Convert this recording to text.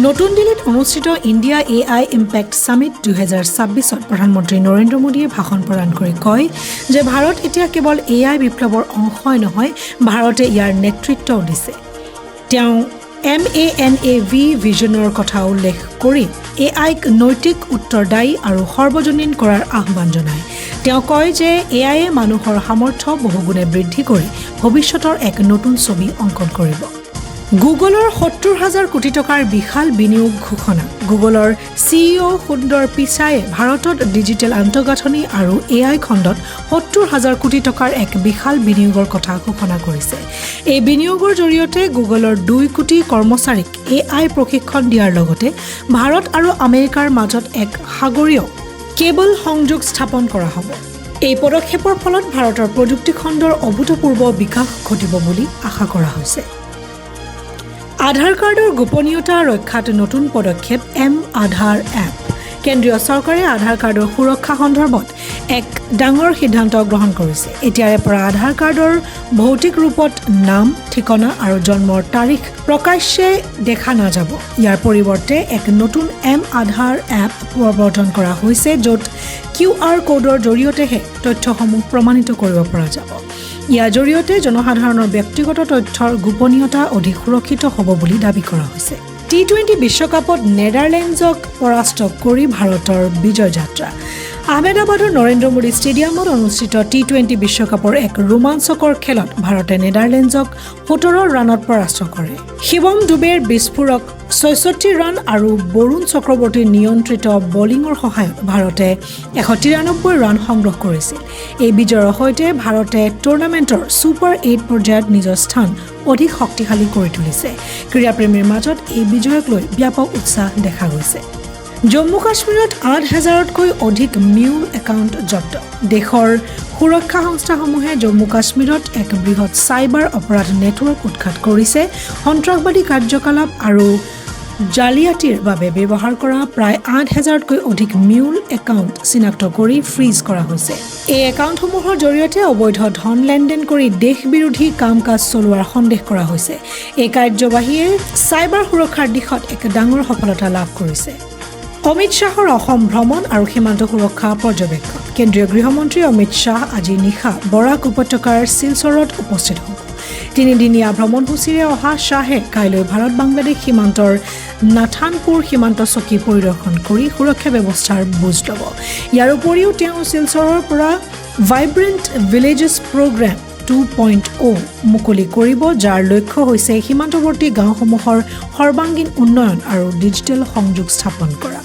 নতুন দিল্লীত অনুষ্ঠিত ইণ্ডিয়া AI ইম্পেক্ট সামিট 2026ত প্ৰধানমন্ত্ৰী নৰেন্দ্ৰ মোদীয়ে ভাষণ প্ৰদান কৰি কয় যে ভাৰত এতিয়া কেৱল AI বিপ্লৱৰ অংশই নহয়, ভাৰতে ইয়াৰ নেতৃত্বও দিছে। তেওঁ M.A.N.A.V ভিজনৰ কথা উল্লেখ কৰি AIক নৈতিক উত্তৰদায়ী আৰু সৰ্বজনীন কৰাৰ আহ্বান জনায়। তেওঁ কয় যে AIয়ে মানুহৰ সামৰ্থ্য বহুগুণে বৃদ্ধি কৰি ভৱিষ্যতৰ এক নতুন ছবি অংকন কৰিব। গুগলৰ 70,000 কোটি টকাৰ বিশাল বিনিয়োগ ঘোষণা। গুগলৰ CEO সুন্দৰ পিচায়ে ভাৰতত ডিজিটেল আন্তঃগাঁথনি আৰু AI খণ্ডত 70,000 কোটি টকাৰ এক বিশাল বিনিয়োগৰ কথা ঘোষণা কৰিছে। এই বিনিয়োগৰ জৰিয়তে গুগলৰ 2 কোটি কৰ্মচাৰীক AI প্ৰশিক্ষণ দিয়াৰ লগতে ভাৰত আৰু আমেৰিকাৰ মাজত এক সাগৰীয় কেবল সংযোগ স্থাপন কৰা হ'ব। এই পদক্ষেপৰ ফলত ভাৰতৰ প্ৰযুক্তি খণ্ডৰ অভূতপূৰ্ব বিকাশ ঘটিব বুলি আশা কৰা হৈছে। আধাৰ কাৰ্ডৰ গোপনীয়তা ৰক্ষাত নতুন পদক্ষেপ mAdhar এপ। কেন্দ্ৰীয় চৰকাৰে আধাৰ কাৰ্ডৰ সুৰক্ষা সন্দৰ্ভত এক ডাঙৰ সিদ্ধান্ত গ্ৰহণ কৰিছে। এতিয়াৰে পৰা আধাৰ কাৰ্ডৰ ভৌতিক ৰূপত নাম, ঠিকনা আৰু জন্মৰ তাৰিখ প্ৰকাশ্যে দেখা নাযাব। ইয়াৰ পৰিৱৰ্তে এক নতুন mAdhar এপ প্ৰৱৰ্তন কৰা হৈছে, য'ত QR কোডৰ জৰিয়তেহে তথ্যসমূহ প্ৰমাণিত কৰিব পৰা যাব। ইয়াৰ জৰিয়তে জনসাধাৰণৰ ব্যক্তিগত তথ্যৰ গোপনীয়তা অধিক সুৰক্ষিত হ'ব বুলি দাবী কৰা হৈছে। T20 বিশ্বকাপত নেদাৰলেণ্ডছক পৰাস্ত কৰি ভাৰতৰ বিজয় যাত্ৰা। আহমেদাবাদৰ নৰেন্দ্ৰ মোদী ষ্টেডিয়ামত অনুষ্ঠিত T20 বিশ্বকাপৰ এক ৰোমাঞ্চকৰ খেলত ভাৰতে নেদাৰলেণ্ডছক 17 ৰানত পৰাস্ত কৰে। শিৱম ডুবেৰ বিস্ফোৰক 66 ৰান আৰু বৰুণ চক্ৰৱৰ্তীৰ নিয়ন্ত্ৰিত বলিঙৰ সহায়ত ভাৰতে 193 ৰান সংগ্ৰহ কৰিছিল। এই বিজয়ৰ সৈতে ভাৰতে টুৰ্ণামেণ্টৰ ছুপাৰ 8 পৰ্যায়ত নিজৰ স্থান অধিক শক্তিশালী কৰি তুলিছে। ক্ৰীড়াপ্ৰেমীৰ মাজত এই বিজয়ক লৈ ব্যাপক উৎসাহ দেখা গৈছে। জম্মু কাশ্মীৰত 8,000তকৈ অধিক মিউল একাউণ্ট জব্দ। দেশৰ সুৰক্ষা সংস্থাসমূহে জম্মু কাশ্মীৰত এক বৃহৎ চাইবাৰ অপৰাধ নেটৱৰ্ক উৎখাত কৰিছে। সন্ত্ৰাসবাদী কাৰ্যকলাপ আৰু জালিয়াতিৰ বাবে ব্যৱহাৰ কৰা প্ৰায় 8,000তকৈ অধিক মিউল একাউণ্ট চিনাক্ত কৰি ফ্ৰিজ কৰা হৈছে। এই একাউণ্টসমূহৰ জৰিয়তে অবৈধ ধন লেনদেন কৰি দেশ বিৰোধী কাম কাজ চলোৱাৰ সন্দেহ কৰা হৈছে। এই কাৰ্যবাহীয়ে চাইবাৰ সুৰক্ষাৰ দিশত এক ডাঙৰ সফলতা লাভ কৰিছে। অমিত শ্বাহৰ অসম ভ্ৰমণ আৰু সীমান্ত সুৰক্ষা পৰ্যবেক্ষণ। কেন্দ্ৰীয় গৃহমন্ত্ৰী অমিত শ্বাহ আজি নিশা বৰাক উপত্যকাৰ শিলচৰত উপস্থিত হ'ব। 3দিনীয়া ভ্ৰমণসূচীৰে অহা শ্বাহে কাইলৈ ভাৰত-বাংলাদেশ সীমান্তৰ নাথানপুৰ সীমান্ত চকী পৰিদৰ্শন কৰি সুৰক্ষা ব্যৱস্থাৰ বুজ ল'ব। ইয়াৰ উপৰিও তেওঁ শিলচৰৰ পৰা ভাইব্ৰেণ্ট ভিলেজেছ প্ৰগ্ৰেম 2.0 মুকলি কৰিব, যাৰ লক্ষ্য হৈছে সীমান্তৱৰ্তী গাঁওসমূহৰ সৰ্বাংগীন উন্নয়ন আৰু ডিজিটেল সংযোগ স্থাপন কৰা।